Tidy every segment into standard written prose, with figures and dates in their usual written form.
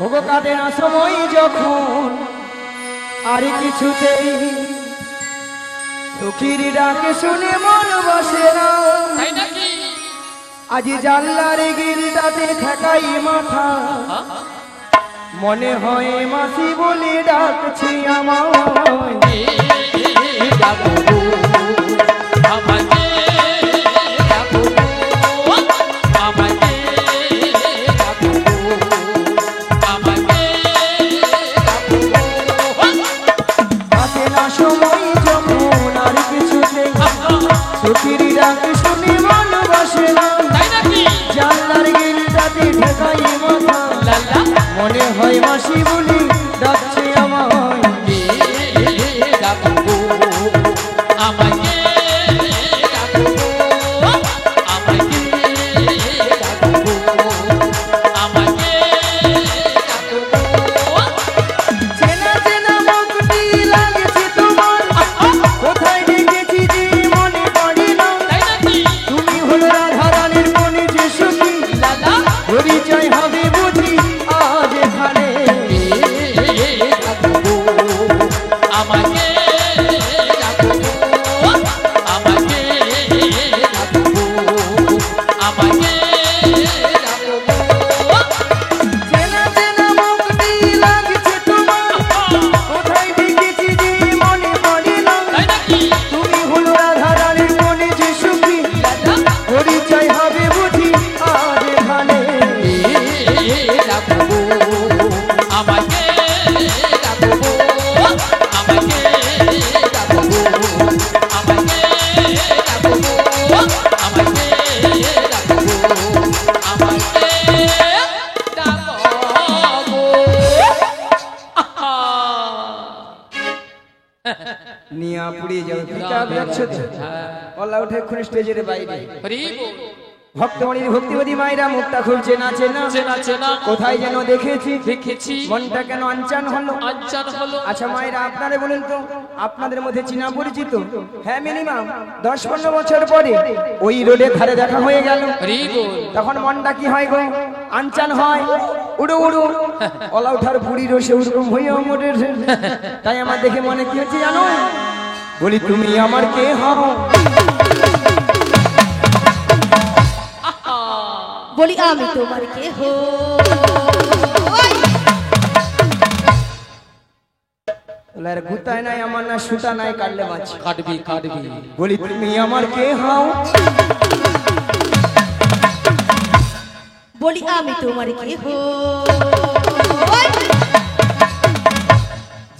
ওগো কাঁদে না সময় যখন আর কিছুতেই সখীর ডাকে শুনে মন বসে না, তাই নাকি? আজি জানলার গিলটাতে ঠেকাই মাথা, মনে হয় মাসি বলে ডাকছি আমায়। সখীর ডাকে শুনে মন বসে না, জানলার গিলটাতে ঠেকাই মাথা, মনে হয় মাসি বলি ডাকছে আমায়। নিয়া পুড়িয়ে যাও পিতা দেখছো তো অল্লাহ উঠে খুন স্টেজের বাইরে ভক্তমণির ভক্তিবতী মায়েরা মুক্তা খুলছে নাচে না, কোথায় যেন দেখেছি মনটা কেন আনচান হলো। আচ্ছা মায়েরা আপনারা বলুন তো, আপনাদের মধ্যে চিনা পরিচিত? হ্যাঁ, মিনিমাম 10-15 বছর পরে ওই রোডের ধারে দেখা হয়ে গেল, তখন মনটা কি হয় গো? আনচান হয়, উড়ু উড়ু অলা উঠার বুড়ি রসে ওরকম হয়ে মোটে। তাই আমার দেখে মনে কি হচ্ছে জানো? বলি তুমি আমার কে হও? বলি আমি তোমার কে হো? গুতায় নাই আমার না সুতা নাই, কাটলে মাছ কাটবি। বলি তুমি আমার কে হও? বলি আমি তোমার কে হো?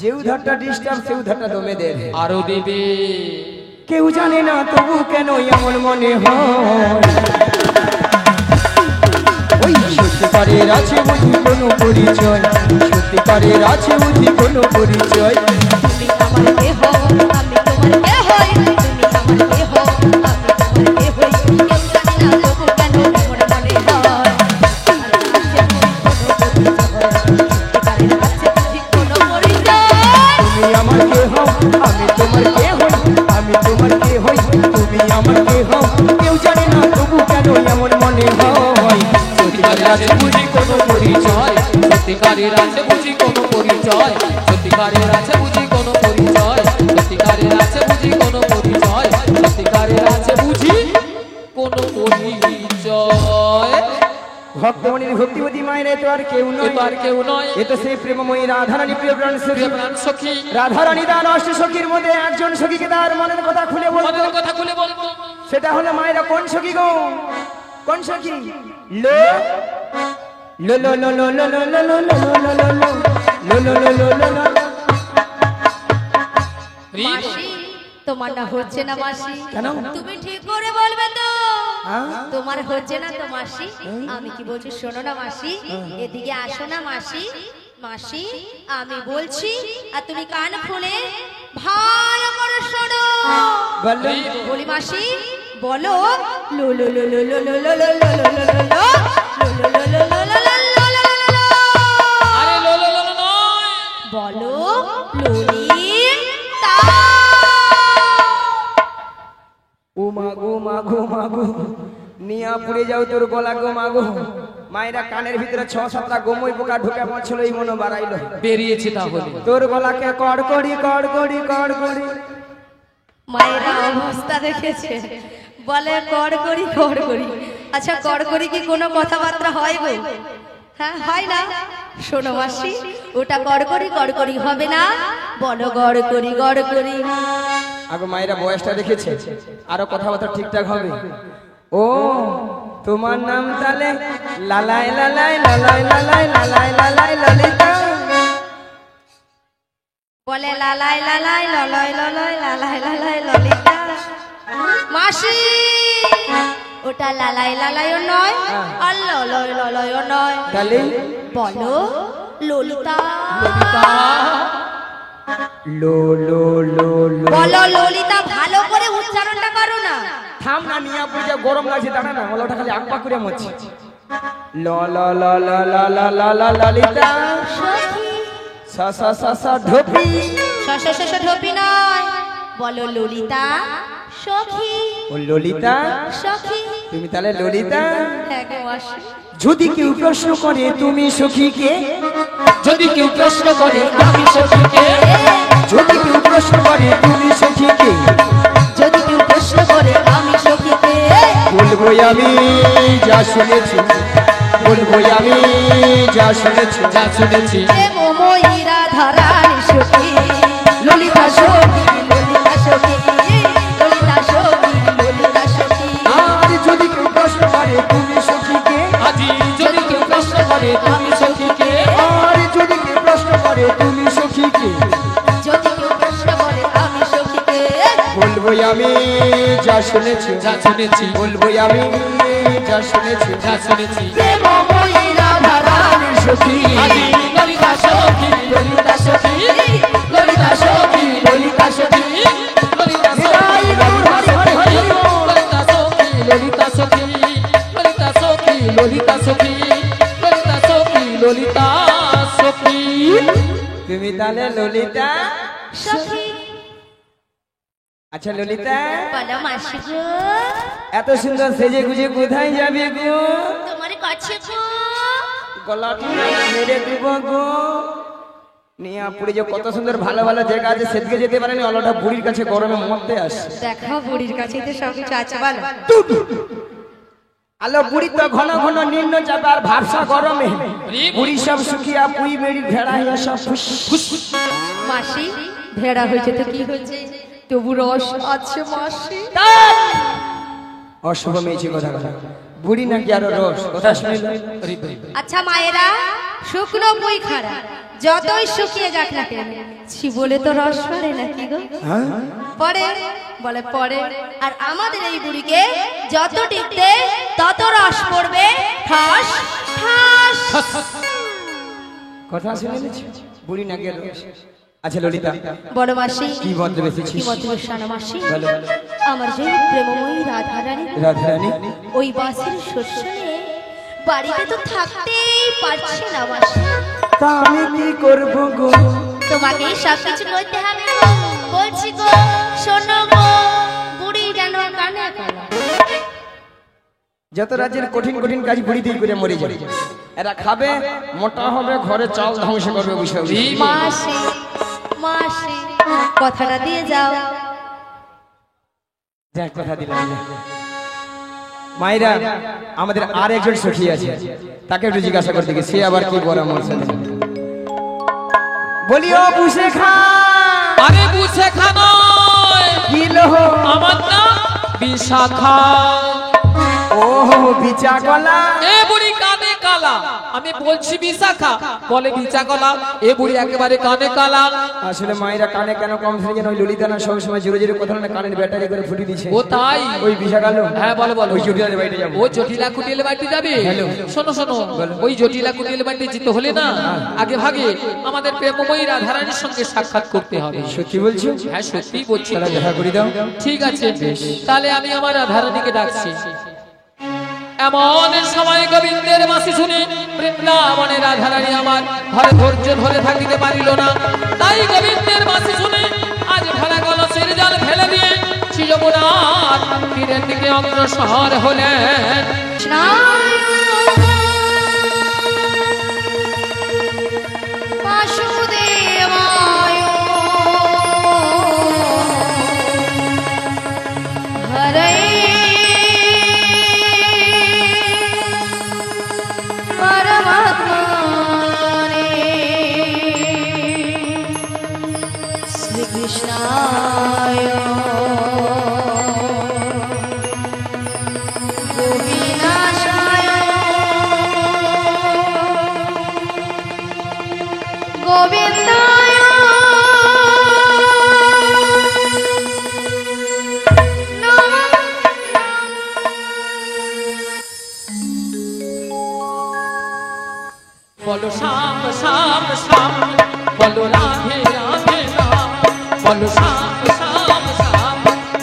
যে উধারটা ডিস্টার্ব সে উধারটা দমে দে আরো দেবে। কেউ জানে না তবু কেন এমন মনে হয়, ওই সত্যিকারের আছে বুঝি কোনো পরিচয়, সত্যিকারের আছে বুঝি কোনো পরিচয়। তুমি আমার কে হো? আমি তোমার কে হই? তুমি আমার কে হো? আমি তোমার কে হই? কেউ জানে না তবু কেন এমন মনে হয়, তুমি আমার কে হও? আমি তোমার কে হই? আমি তোমার কে হই? তুমি আমার কে হও? কেউ জানে না তবু কেন এমন মনে হয়, সত্যিকারের আছে বুঝি কোনো পরিচয়, সত্যিকারের আছে বুঝি কোনো পরিচয়, সত্যিকারের আছে বুঝি কোনো পরিচয়, সত্যিকারের আছে বুঝি কোনো পরিচয়, সত্যিকারের আছে বুঝি কোনো পরিচয়। ভক্তমণির ভক্তিবতী মায়ের তো আর কেউ নয়, এ তো সেই প্রেমময়ী রাধারানী, প্রিয় প্রাণ সখী রাধারানী। তার অষ্ট সখীর মধ্যে একজন সখীকে তার মনের কথা খুলে বলবো, সেটা হলো মায়েরা কোন সখী গো? কোন সখী? লো লো লো লো লো লো লো লো লো লো লো লো লো লো লো লো লো। মাসি তোমার না হচ্ছে না মাসি? কেন? তুমি ঠিক করে বলবে তো তোমার হচ্ছে না তো মাসি? আমি কি বলছি শোনো না মাসি, এদিকে আসো না মাসি। মাসি আমি বলছি আর তুমি কান খুলে ভালো করে শোনো। বলি মাসি বলো লো লো লো লো লো লো লো লো লো লো লো লো লো লো লো লো লো লো লো। আরে লো লো লো নয়, বলো ললিতা। ও মাগো মাগো মাগো নিয়া পুড়ে যাও তোর গলা গো মাগো। মায়েরা কানের ভিতরে 6-7টা গোমই পোকা ঢুকে পড়ছিল, এই মনো বাড়াইলো, বেরিয়েছে তাহলে। তোর গলাকে কড়কড়ি কড়কড়ি কড়কড়ি। মায়েরা অবস্থা দেখেছে, বলে কড়কড়ি কড়কড়ি। আচ্ছা কড়কড়ি কি কোনো কথাবার্তা হয় গো? হ্যাঁ হয় না? শোনো মাসি, ওটা কড়কড়ি কড়কড়ি হবে না, বলো গড়কড়ি গড়কড়ি। আগে মায়েরা বয়সটা রেখেছে, আরো কথাবার্তা ঠিকঠাক হবে। ও তোমার নাম তালে লালাই লালাই লালাই লালাই লালাই লালাই ললিতা, বলে লালাই লালাই ললয় ললয় লালাই লালাই ললিতা। মাসি ওটা লালাই লালাইও নয় আর ললয় ললয়ও নয়, তালে বলো ললিতা। লো লো লো লো। বলো ললিতা, ভালো করে উচ্চারণটা করো না। থাম না, নিয়া পড়ে গরম লাগছে, দাঁড়া না, ওটা খালি আকপা করে মরছে। ল ল ল ল ল ল ল ল ললিতা, সখী সা সা সা সা ঢোপি। শ ঢোপি নয়, বলো ললিতা সখী। ও ললিতা, সখী তুমি তাহলে ললিতা? হ্যাঁ গো মাসি। যদি কেউ প্রশ্ন করে তুমি সখীকে, যদি কেউ প্রশ্ন করে আমি সখীকে, যদি কেউ প্রশ্ন করে তুমি সখীকে, যদি কেউ প্রশ্ন করে আমি সখীকে, বলবো আমি যা শুনেছি, বলবো আমি যা শুনেছি, যা শুনেছি। যে ময়ূরা ধরানি সখী, ললিতা সখী ললিতা সখী ললিতা সখী ললিতা সখী। আর যদি কেউ প্রশ্ন করে তুমি সখীকে, আজি যদি কেউ প্রশ্ন করে তুমি সখীকে, আর যদি কেউ প্রশ্ন করে তুমি সখীকে, যদি কেউ প্রশ্ন করে আমি সখীকে, বলবো আমি যা শুনেছি, যা শুনেছি। বলবো আমি যা শুনেছি, যা শুনেছি। যে ময়ূরা ধরানি সখী, আজি ললিতা সখী ললিতা সখী ললিতা সখী ললিতা সখী ললিতা সখী ললিতা সখী ললিতা সখী ললিতা সখী ললিতা সখী ললিতা সখী ললিতা সখী। তুমি তাহলে ললিতা? সখী আচ্ছা ললিতা, বলো মাসি গো, এত সুন্দর সেজে গুজে কোথায় যাবে গো? তোমার কাছে গো। গলাটি মেরে দিব গো। নিয়াপুরে যে কত সুন্দর ভালো ভালো জায়গা আছে, সেদিকে যেতে পারেনি, অলটা বুড়ির কাছে গরমে মরতে আসে। দেখো বুড়ির কাছে তো সবকিছু আছে, বলো। আলো বুড়ি তো ঘন ঘন নিম্ন চাপে আর ভাবসা গরমে, বুড়ি সব শুকিয়া পুই মেরি ভেড়া হইয়া সব ফুস। মাসি ভেড়া হয়েছে তো কি হয়েছে, তবু রস আছে মাসি। অশুভ মেয়েছি কথা কথা, বুড়ি নাকি আরো রস কথা শুনিল। আচ্ছা মায়েরা, শুকনো পুই খাড়া যতই শুকিয়ে যাক না কেন, ছি বলে তো রস পড়ে নাকি গো? পড়ে, বলে পড়ে। আর আমাদের এই বুড়িকে যত টিপতে তত রস পড়বে, ঠাস ঠাস। কথা শুনে নিচ্ছি, বুড়ি নাকি আরো রস। আচ্ছা ললিতা, বড় মাসি কি বলতে বেশিছিস? কি মত বসানো মাসি, বলো। আমার যে প্রেমময়ী রাধারানী, রাধারানী ওই বাসের শস্য নিয়ে বাড়িতে তো থাকতেই পারছে না মাসি। তা আমি কি করবো গো? তোমাকেই সব কিছু করতে হবে গো। বলছি গো, শোনো গো, বুড়ি যেন কানে কালা। যত রাজ্যের কঠিন কঠিন কাজ বুড়িতেই করে মরে যায়। এরা খাবে, মোটা হবে, ঘরে চাল ধ্বংস করবে। মাসি মাসি কথাটা দিয়ে যাও। যাক কথা দিলাম। মায়েরা, আমাদের আর একজন সখী আছে, তাকে একটু জিজ্ঞাসা করতে গিয়ে সে আবার কি পরামর্শ দেয়। বলিও বুঝে খা। আরে বুঝে খানো কি লোহ? আমার নাম বিশাখা। ওহো বিচা গলা। এ বুড়ি কানে কালা, আমি বলছি বিশাখা, বলে বিচা গলা। এ বুড়ি একেবারে কানে কালা। আসলে মায়েরা কানে কেন কম থাকে যেন, ওই ললিতা না সব সময় জোরে জোরে কথা না কানের ব্যাটারি করে ফুটি দিছে। ও তাই? ওই বিষা গেল। হ্যাঁ বলো বলো। ওই জটিলার বাড়িতে যাবো। ও জটিলা কুটিল বাড়িতে যাবে? শোনো শোনো, ওই জটিলা কুটিল বাড়িতে যেতে হলে না, আগে ভাগে আমাদের প্রেমময়ী রাধারানীর সঙ্গে সাক্ষাৎ করতে হবে। সত্যি বলছো? হ্যাঁ সত্যি বলছি। তাহলে দেখা করে দাও। ঠিক আছে, তাহলে আমি আমার রাধারানীকে ডাকছি। এমন সময় গোবিন্দের বাঁশি শুনে বৃন্দাবনে রাধারানী আমার ঘরে ধৈর্য ধরে থাকিতে পারিল না। তাই গোবিন্দের বাঁশি শুনে আজ ভেলা কলসের জল ফেলে দিয়ে যমুনার তীরের দিকে অগ্রসর হলেন। গোবিন্দায় বলো শ্যাম শ্যাম শ্যাম বলো রাধে রাধে নাম বলো শ্যাম শ্যাম শ্যাম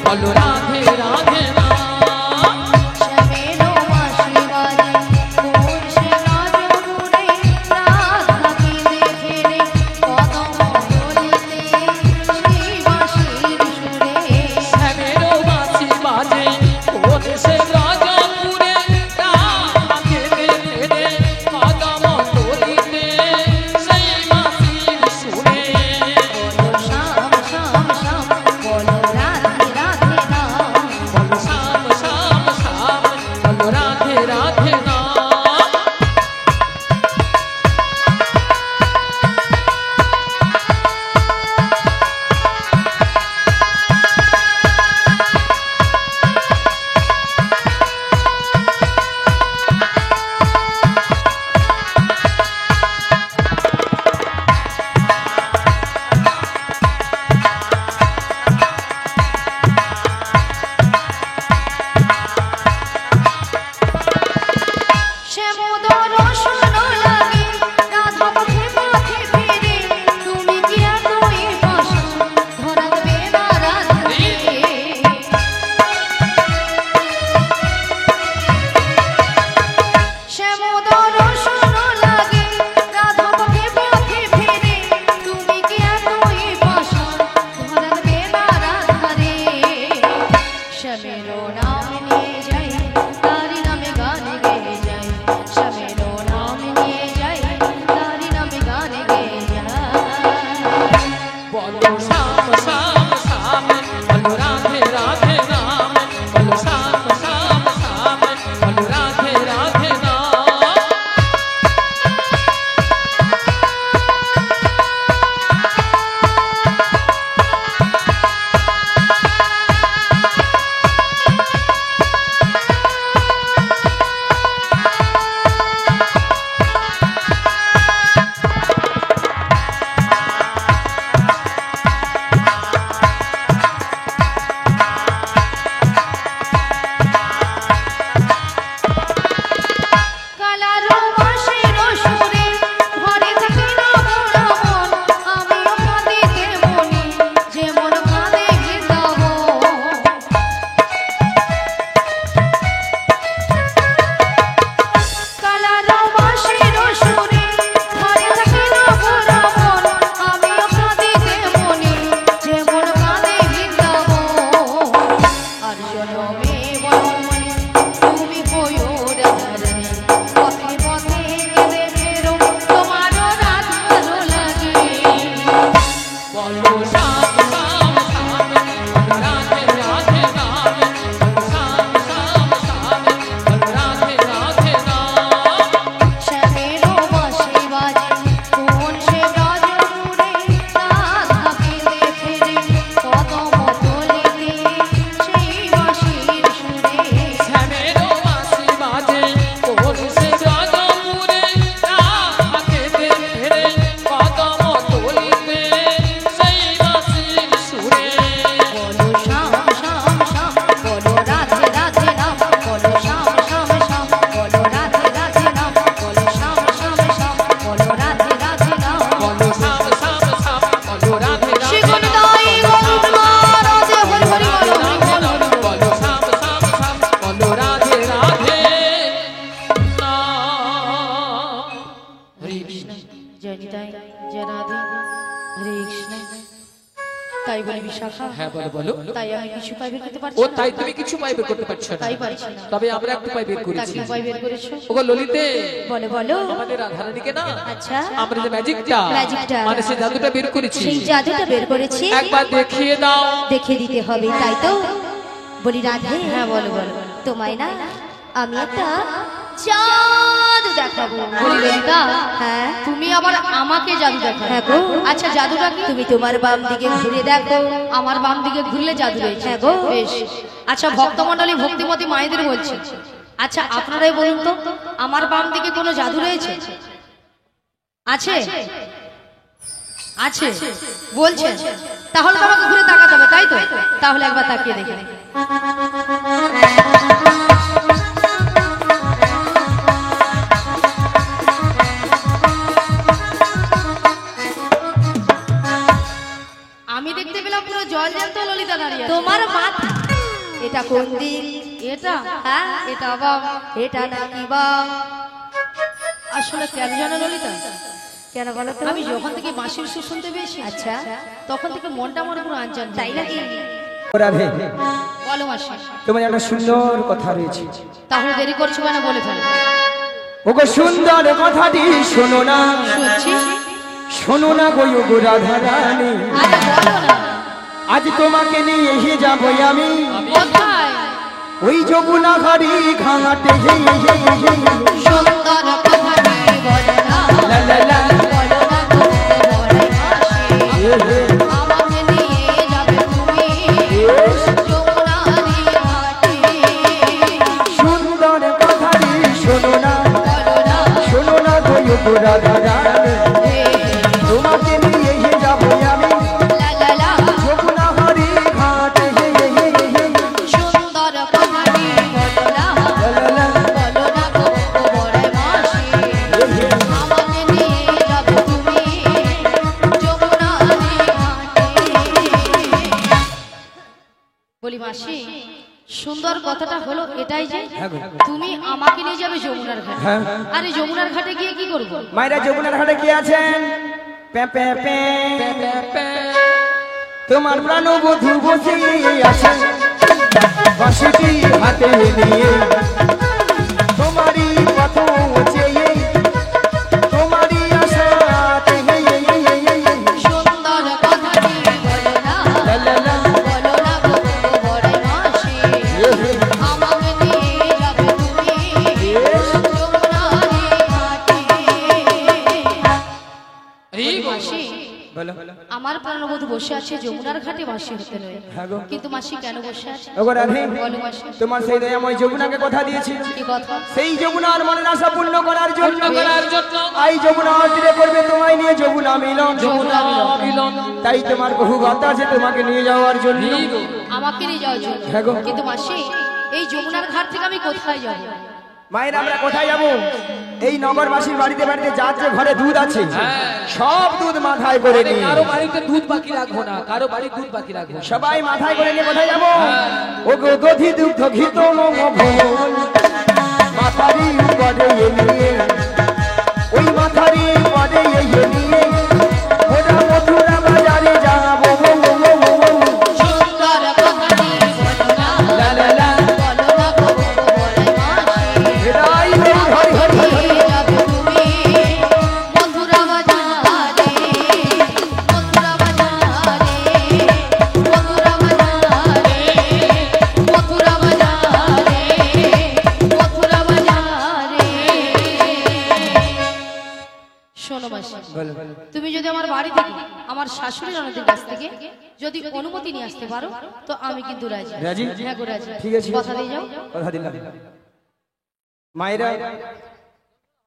বলো রাধে রাধে নাম শ্যামেরো বাঁশি বাজে কোন সে রাজপুরে রাধাকে দেখে রে কদম তলিতে সেই বাঁশির সুরে শ্যামেরো বাঁশি বাজে কোন সে রাজাপুরে রাধাকে দেখে রে কদম তলিতে সেই বাঁশির সুরে বলো শ্যাম শ্যাম শ্যাম বলো রাধে রাধে নাম বলো শ্যাম শ্যাম শ্যাম বলো রাধে রাধে নাম শ্যামোদর শোনো লাগে রাধা পথে পথে ফিরে তুমি কি এতই পাশা ধরাবে না রাধাকে শ্যামোদর শোনো লাগে রাধা পথে পথে ফিরে তুমি কি এতই পাশা ধরাবে না রাধারে শ্যামেরো নাম নিয়ে যাই তারি নামে গান গেয়ে যাই শ্যামেরো নাম নিয়ে যাই তারি নামে গান গেয়ে যাই বলো শ্যাম শ্যাম শ্যাম বলো রাধে রাধে নাম বলো শ্যাম শ্যাম শ্যাম বলো রাধে রাধে নাম কালারো বাঁশির সুরে ঘরে থাকি না মোরা মন আমিও কাঁদিতে মনি যেমন কাঁদে বৃন্দাবন কালারো বাঁশির সুরে ঘরে থাকি না মোরা মন আমিও কাঁদিতে মনি যেমন কাঁদে বৃন্দাবন আর জনমে বনমনে তুমি হইও রাধারানী পথে পথে কেঁদে ফেরো তোমারও রাধারও লাগে বলো শ্যাম শ্যাম শ্যাম বলো রাধে রাধে নাম বলো শ্যাম শ্যাম শ্যাম বলো রাধে রাধে নাম শ্যামেরো বাঁশি বাজে কোন সে রাজপুরে রাধাকে দেখে রে কদম তলিতে সেই বাঁশির সুরে শ্যামেরো বাঁশি বাজে কোন সে রাজাপুরে রাধাকে দেখে রে কদম তলিতে সেই বাঁশির সুরে বলো শ্যাম শ্যাম শ্যাম বলো রাধে রাধে নাম বলো শ্যাম শ্যাম শ্যাম বলো রাধে রাধে নাম বলো শ্যাম শ্যাম শ্যাম বলো রাধে রাধে নাম বলো শ্যাম শ্যাম শ্যাম বলো রাধে রাধে শিগুন দাই গোবিন্দা রাধে হরি হরি বলো হরি বলো বলো শ্যাম শ্যাম শ্যাম বলো রাধে রাধে নাম হরে কৃষ্ণ জয় নিতাই জয় রাধে হরে কৃষ্ণ তাই বলে বিশাখা হ্যাঁ বলো বলো তাই আমি কিছু পাই বের করতে পারছি ও না। তাই তুমি কিছু পাই বের করতে পারছো না তাই পারছি না তবে আমরা একটু পাই বের তা করেছি কি পাই বের করেছো ওগো ললিতে বলে বলো আমাদের রাধারানীকে না আচ্ছা আমরা যে ম্যাজিকটা ম্যাজিকটা। মানে সে জাদুটা বের করেছি সেই জাদুটা বের করেছি একবার দেখিয়ে দাও দেখে দিতে হবে তাই তো বলি রাধে হ্যাঁ বলো বলো তোমায় না আমি একটা জাদু দেখাবো বলি ললিতা হ্যাঁ তুমি আবার আমাকে জাদু দেখাও। হ্যাঁ গো আচ্ছা জাদুটা কি? তুমি তোমার বাম দিকে ঘুরে দেখো আমার বাম দিকে ঘুরলে জাদু রয়েছে। হ্যাঁ গো। বেশ। আচ্ছা ভক্তমণ্ডলী ভক্তিমতী মায়েদের বলছি, আচ্ছা আপনারাই বলুন তো আমার বাম দিকে কোনো জাদু রয়েছে? আছে? আছে বলছে, তাহলে তো আমাকে ঘুরে তাকাতে হবে, তাই তো? তাহলে একবার তাকিয়ে দেখে। আমি দেখতে পেলাম পুরো জল জ্যান্ত ললিতা দাঁড়িয়ে আছে। তোমার মাথা এটা কোন দিক? এটা হ্যাঁ এটা বাবা, এটা নাকি বা? আসলে কেন জানো ললিতা, কেন বলো তো? আমি যখন থেকে মাসির সুর শুনতে পেয়েছি, আচ্ছা তখন থেকে মনটা আমার পুরো আনচান। তাই নাকি? রাধে, বলো মাসি। তোমার একটা সুন্দর কথা রয়েছে, তাহলে দেরি করছো কেন, বলে ফেলো। ওগো সুন্দর কথাটি শোনো না, শুনছি। শোনো না গো গো রাধা রানী, আরে বলো না। আজ তোমাকে নিয়ে যাবো আমি কোথায়? ওই যমুনা ঘাড়ি ঘাটে। সুন্দর কথাটি বলো না, লা লা লা, বলো না গো বড়াই মাসি। আমাকে নিয়ে যাবে তুমি যমুনারি ঘাটে। সুন্দর কথাটি শোনো না, বলো না, শোনো না গো গো রাধা রানী, তোমাকে নিয়ে যাবো আমি লা লা লা। যমুনা ঘাড়ি ঘাটে। সুন্দর কথাটি বলো না, লা লা লা, বলো না গো বড়াই মাসি। আমাকে নিয়ে যাবে তুমি যমুনারি ঘাটে। বলি মাসি, সুন্দর কথাটা হলো এটাই যে হ্যাঁ গো। তুমি আমাকে নিয়ে যাবে যমুনার ঘাটে। হ্যাঁ। আরে যমুনার ঘাটে গিয়ে কি করবো? মায়েরা যমুনার ঘাটে কি আছেন? প্যা প্যা প্যা, তোমার প্রাণবধূ বসে আছে বাঁশিটি হাতে নিয়ে, তোমারই পথ চেয়ে, তোমারই আশাতে। সুন্দর কথাটি বলো না, লা লা লা, বলো না গো বড়াই মাসি। আমাকে নিয়ে যাবে তুমি যমুনারি ঘাটে। মাসি, বলো। আমার প্রাণবধূ বসে আছে যমুনার ঘাটে বাঁশি হতে নয়, হ্যাঁ গো। কিন্তু মাসি কেন বসে আছে? ওগো রাধে, বলো মাসি। তোমার সেই দয়াময় যমুনাকে কথা দিয়েছি, কি কথা? সেই যমুনার মনের আশা পূর্ণ করার জন্য করার জন্য এই যমুনা তীরে করবে তোমায় নিয়ে যমুনা মিলন। যমুনা মিলন। তাই তোমার বহু কথা আছে তোমাকে নিয়ে যাওয়ার জন্য। আমাকে নিয়ে যাওয়ার জন্য। হ্যাঁ গো। কিন্তু মাসি, এই যমুনার ঘাট থেকে আমি কোথায় যাব? মায়ের আমরা কোথায় যাব? এই নগরবাসীর বাড়িতে বাড়িতে যার যে ঘরে দুধ আছে সব দুধ মাথায় করে নিয়ে, কারো বাড়িতে দুধ বাকি রাখবো না, কারো বাড়ি দুধ বাকি রাখবো না। সবাই মাথায় করে নিয়ে কোথায় যাব? ও গো দধি দুগ্ধ ঘিত মম ভোল, মাথারি উপরে নিয়ে, ওই মাথারি উপরে নিয়ে ওটা মথুরা বাজারে যাবো। সুন্দর কথাটি বলো না, লা লা লা, বলো না গো বড়াই মাসি। এরাই হরি হরি হরি হরি। নিয়ে যাবে তুমি মথুরা বাজারে, মথুরা বাজারে, মথুরা বাজারে, মথুরা বাজারে, মথুরা বাজারে। শোনো মাসি, তুমি যদি আমার বাড়ি থেকে, আমার শাশুড়ি ননদের কাছ থেকে যদি অনুমতি নিয়ে আসতে পারো, তো আমি কিন্তু রাজি। রাজি? হ্যাঁ গো রাজি। ঠিক আছে, কথা দিয়ে যাও। কথা দিলাম। মায়েরা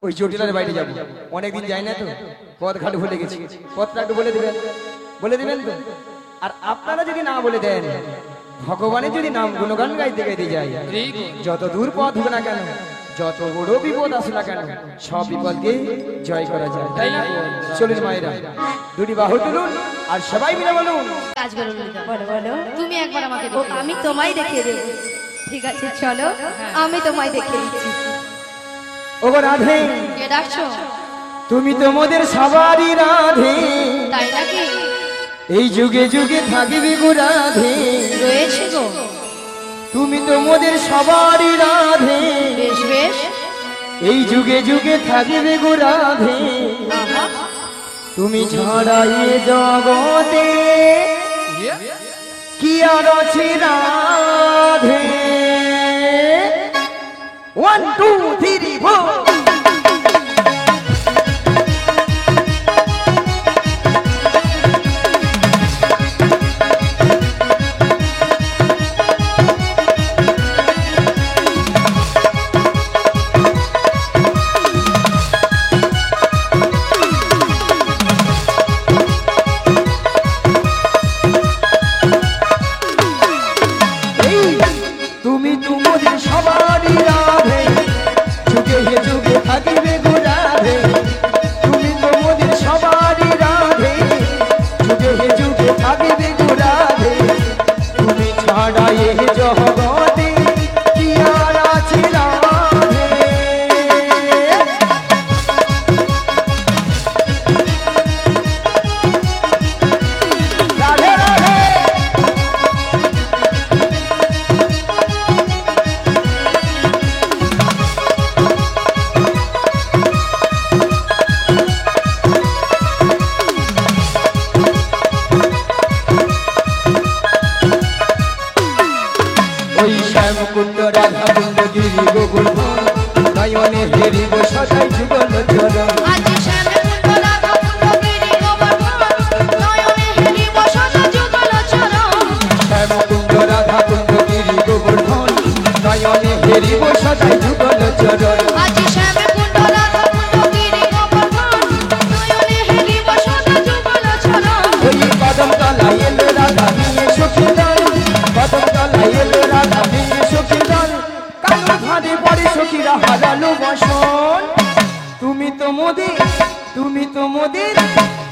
ওই জটিলার বাইরে যাবো, অনেকদিন যাই না তো, পথ ঘাট ভুলে গেছি, পথটা একটু বলে দিবেন, বলে দিবেন তো? আর আপনারা যদি না বলে দেন, ভগবানের যদি নাম গুণগান গাইতে গাইতে যাই, যত দূর পথ হোক না কেন, যত বড় বিপদ আসে না কেন, সব বিপদকে জয় করা যায়। তাই না? চলুন মায়েরা, দুটি বাহু তুলুন আর সবাই মিলে বলুন, কাজ করো ললিতা। বলো বলো। তুমি একবার আমাকে ও দেখে দাও। আমি তোমায় দেখিয়ে দেব। ঠিক আছে চলো, আমি তোমায় দেখিয়ে দিচ্ছি। ওগো রাধে, কে ডাকছো? তুমি তো মোদের সবারই রাধে, তাই নাকি? এই যুগে যুগে থাকবি গো রাধে, রয়েছে গো। তুমি তো মোদের সবারই রাধে, বেশ বেশ। এই যুগে যুগে থাকবে গো রাধে, আহা, তুমি ছড়াই জগতে কি আর আছে রাধে। 1 2 3 4 নয়নে হেরিব সদাই যুগল চরণ আজি শ্যামে কুণ্ড রাধা কুণ্ড গিরি গোবর্ধন নয়নে হেরিব সদা যুগল চরণ শ্যামকুণ্ড রাধা কুণ্ড গিরি গোবর্ধন নয়নে হেরিব সদাই যুগল চরণ আজি শ্যামে কুণ্ড রাধা কুণ্ড গিরি গোবর্ধন নয়নে হেরিব সদা যুগল চরণ ওই কদম তলায় এলো রাধা নিয়ে সখী দল কদম তলায় এলো রাধা নিয়ে সখী দল কালো ভাদে পড়ে সখীরা হারালো বসন তুমি তো মোদের তুমি তো মোদের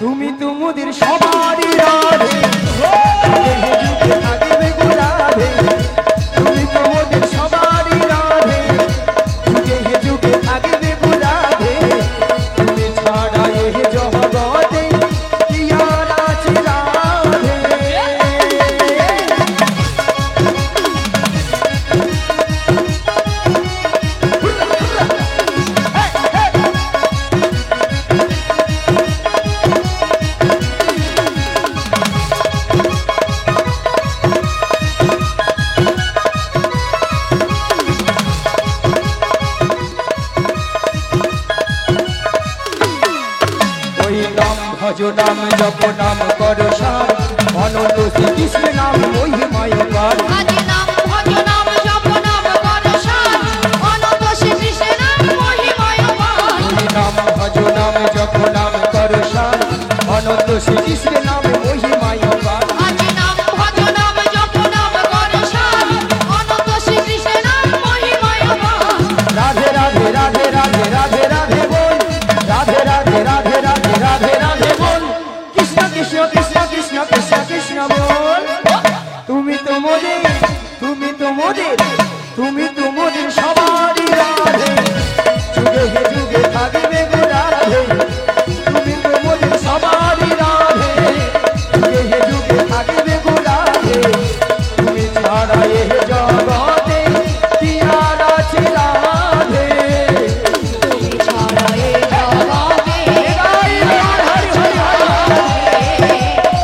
তুমি তো মোদের সবারই রাধে যুগে যুগে থাকবে গো রাধে তুমি তো মোদের সবারই রাধে যুগে যুগে থাকবে গো রাধে তুমি ছাড়া এ জগতে কি আর আছে রাধে ওই নাম ভজ নাম জপ নাম কর সার অনন্ত শ্রীকৃষ্ণ নাম মহিমায় পার আজি নাম ভজ নাম জপ নাম কর সার অনন্ত শ্রীকৃষ্ণ নাম মহিমায় পার ওই নাম ভজ নাম জপ নাম কর সার অনন্ত শ্রীকৃষ্ণ নাম মহিমায় পার আজি নাম ভজ নাম জপ নাম কর সার অনন্ত শ্রীকৃষ্ণ নাম মহিমায় পার রাধে রাধে রাধে রাধে রাধে রাধে বল রাধে রাধে রাধে রাধে রাধে রাধে বল কৃষ্ণ কৃষ্ণ কৃষ্ণ কৃষ্ণ কৃষ্ণ কৃষ্ণ বল তুমি তো মোদের তুমি তো মোদের তুমি তো মোদের সবারই রাধে যুগে হে যুগে থাকবে গো রাধে তুমি তো মোদের সবারই রাধে যুগে হে যুগে থাকবে গো রাধে তুমি ছাড়া এ জগতে কি আর আছে রাধে তুমি ছাড়া এ জগতে হরি হরি হরি হরি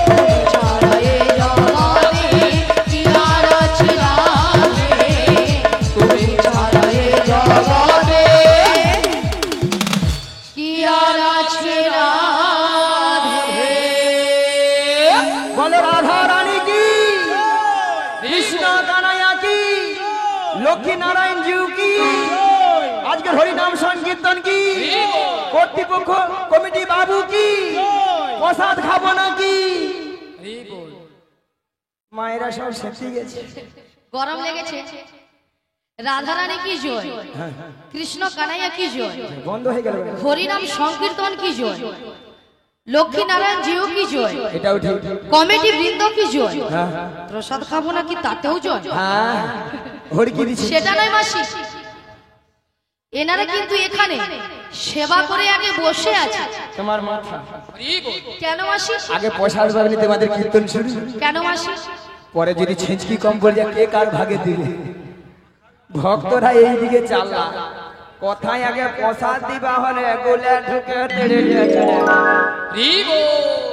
তুমি ছাড়া এ জগতে কি আর আছে রাধে তুমি ছাড়া এ জগতে কি আর আছে রাধে বলো রাধা রানী কি কৃষ্ণ কানাইয়া কি লক্ষ্মী নারায়ণ জিউ কি আজকের হরি নাম সংকীর্তন কি কর্তৃপক্ষ কমিটি বাবু কি প্রসাদ খাবো না কি মায়েরা সব সেটি গেছে গরম লেগেছে রাধারানী কি জয় কৃষ্ণ কানাইয়া কি জয় বন্ধ হয়ে গেল হরিনাম সংকীর্তন কি জয় লক্ষ্মী নারায়ণ জিও কি জয় এটাও ঠিক কমিটি বৃন্দ কি জয় হ্যাঁ প্রসাদ খাবো না কি তাতেও জয় হ্যাঁ হরি কি দিচ্ছে সেটা নয় মাসি এনারা কিন্তু এখানে সেবা করে আগে বসে আছে তোমার মাথা কেন মাসি আগে পয়সা আসবে তোমাদের কীর্তন শুরু কেন মাসি পরে যদি ছিঁচকি কম পড়ে যায় কে কার ভাগে দিবে ভক্তরা এইদিকে চালা কথায় আগে প্রসাদ দিবা হলে গোলা ঢুকে তেড়ে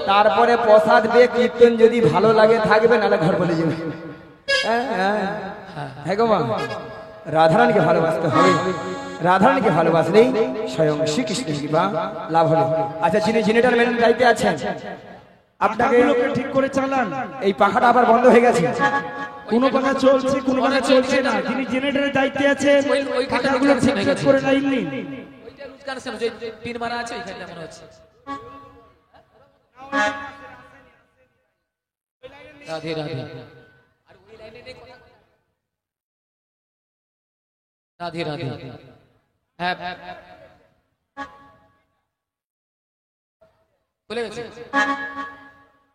তারপরে প্রসাদ দিয়ে কীর্তন যদি ভালো লাগে থাকবে নাহলে ঘর বলে যাবে হ্যাঁ গো মা রাধারানীকে ভালোবাসতে হবে রাধারানীকে ভালোবাসলেই স্বয়ং শ্রীকৃষ্ণ কৃপা লাভ হবে আচ্ছা যিনি জেনারেটর ম্যান দায়িত্বে আছেন আপনাকে ঠিক করে চালান এই পাখাটা আবার বন্ধ হয়ে গেছে কোন পাখা চলছে কোন পাখা চলছে না যিনি জেনারেটরের দায়িত্বে আছেন ওই পাখাগুলো ঠিক ঠিক করে লাইন নিন ওইটা লুজ কানেকশন যে পিন মারা আছে ওইখানে মনে হচ্ছে রাধে রাধে আর ওই লাইনে নেই কথা রাধে রাধে হ্যাঁ বলে গেছে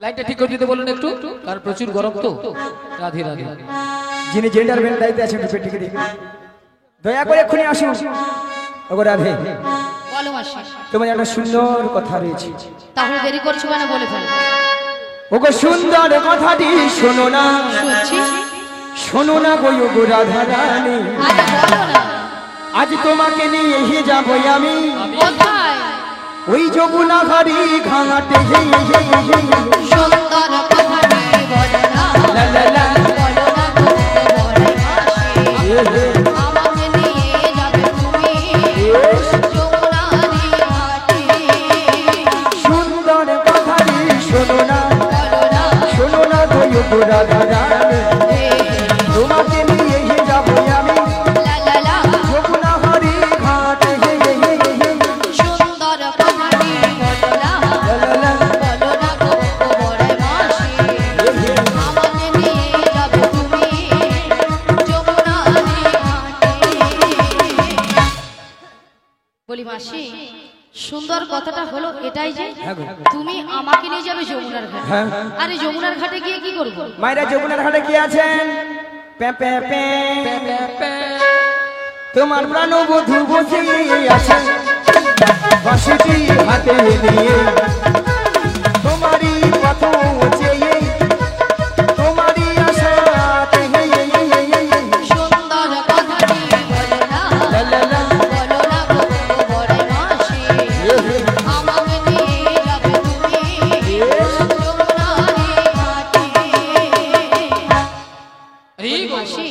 লাইনটা ঠিক করে দিতে বলুন একটু কারণ প্রচুর গরম তো রাধে রাধে যিনি জেন্ডার ম্যান দায়িত্বে আছেন টিকে দয়া করে এক্ষুনি আসুন ওগো রাধে বলো মাসি তোমার একটা সুন্দর কথা রয়েছে তাহলে দেরি করছো কেন বলে ফেলো ওগো সুন্দর কথাটি শোনো না শুনছি শোনো না গো ওগো রাধা রানী আরে বলো না আজ তোমাকে নিয়ে যাবো আমি কোথায় ওই যমুনা ঘাড়ি ঘাঙাটে সুন্দর কথাটি বলো না লা লা লা বলো না বলতে বলে মাসি আমাকে নিয়ে যাবে তুমি রাধা রানী তোমাকে নিয়ে যাবো আমি লা লা লা যমুনা হরি ঘাটে সুন্দর কথাটি বলো না বলো না গো বড় মাসি আমাকে নিয়ে যাবে তুমি যমুনার ঘাটে। বলি মাসি সুন্দর কথাটা হলো এটাই যে তুমি আমাকে নিয়ে যাবে যমুনার ঘাটে। হ্যাঁ। আরে যমুনার ঘাটে গিয়ে কি করবো? মায়েরা যমুনার ঘাটে কি আছেন পে পে পে তোমার প্রাণবধূ বসে আছে বাঁশিটি হাতে নিয়ে তোমারই পথ চেয়ে তোমারই আশাতে সুন্দর কথাটি বলো না বলো না গো বড় মাসি আমাকে নিয়ে যাবে তুমি যমুনার ঘাটে। মাসি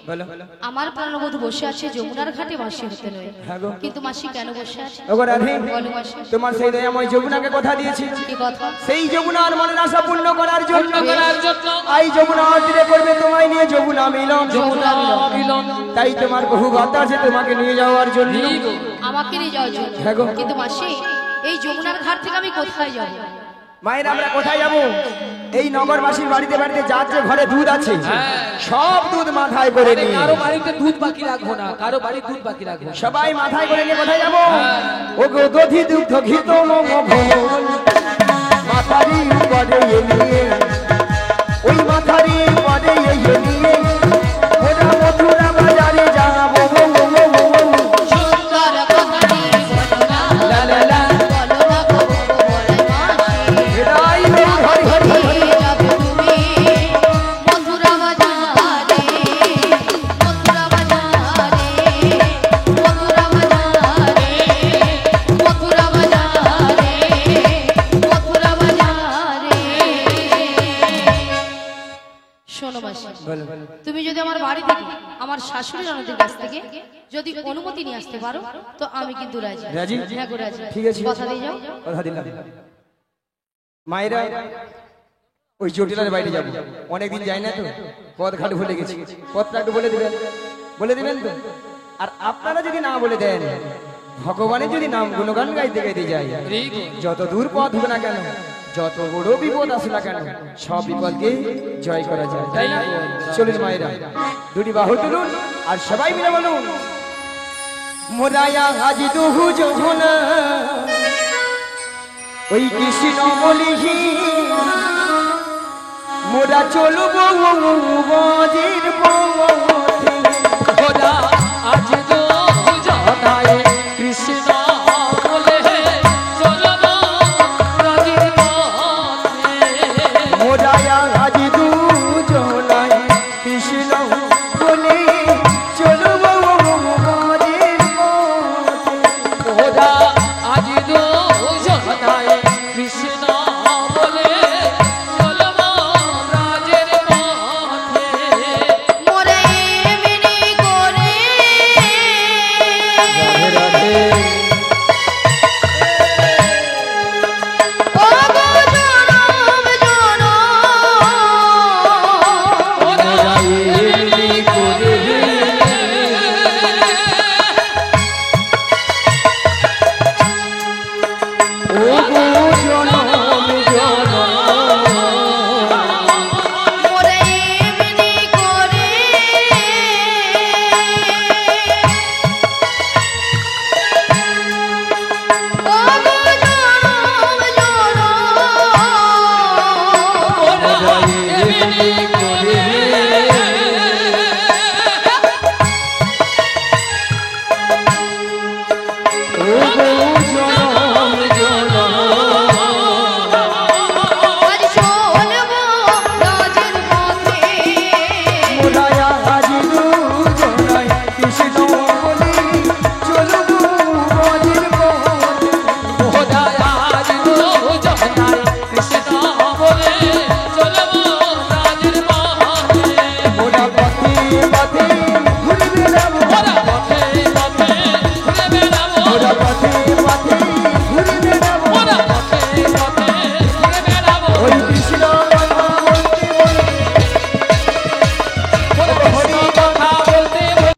বলো আমার প্রাণবধূ বসে আছে যমুনার ঘাটে বাঁশি হতে নয়, হ্যাঁ গো। কিন্তু মাসি কেন বসে আছে? ওগো রাধে বলো মাসি তোমার সেই দয়াময় যমুনাকে কথা দিয়েছি কি কথা? সেই যমুনার মনের আশা পূর্ণ করার জন্য করার জন্য এই যমুনা তীরে করবে তোমায় নিয়ে যমুনা মিলন যমুনা মিলন তাই তোমার বহু কথা আছে তোমাকে নিয়ে যাওয়ার জন্য আমাকে নিয়ে যাওয়ার জন্য, হ্যাঁ গো। কিন্তু মাসি এই যমুনার ঘাট থেকে আমি কোথায় যাব? মায়ের আমরা কোথায় যাব এই নগরবাসীর বাড়িতে বাড়িতে যার যে ঘরে দুধ আছে সব দুধ মাথায় করে নিয়ে কারো বাড়িতে দুধ বাকি রাখবো না, কারো বাড়ি দুধ বাকি রাখবো না। সবাই মাথায় করে নিয়ে কোথায় যাব ও গো দধি দুগ্ধ ঘিত ভোল মাথারি পরে নিয়ে ওই মাথারি পরে নিয়ে ওরা মথুরা বাজারে যাবো সুন্দর কথাটি বলো না লা লা লা বলো না গো বড় মাসি এরাই হরি হরি হরি নিয়ে যাবে তুমি মথুরা বাজারে মথুরা বাজারে মথুরা বাজারে মথুরা বাজারে মথুরা বাজারে। শোনো মাসি বলো তুমি যদি আমার বাড়ি থেকে আমার শাশুড়ি ননদের কাছ থেকে যদি অনুমতি নিয়ে আসতে পারো তো আমি কিন্তু রাজি। রাজি? হ্যাঁ গো রাজি। ঠিক আছে। কথা দিয়ে যাও। কথা দিলাম মায়েরা ওই জটিলার বাইরে যাবো অনেকদিন যাই না তো পথ ঘাট ভুলে গেছি পথটা একটু বলে দিবেন তো আর আপনারা যদি না বলে দেন ভগবানের যদি নাম গুণগান গাইতে গাইতে যাই যত দূর পথ হবে না কেন যত বড় বিপদ আসে না কেন সব বিপদকে জয় করা যায় তাই না চলুন মায়েরা দুটি বাহু তুলুন আর সবাই মিলে বলুন মোরায়া হাজি দুহু যমুনা ওই কৃষ্ণ বলিহি মোরা চলবো বজির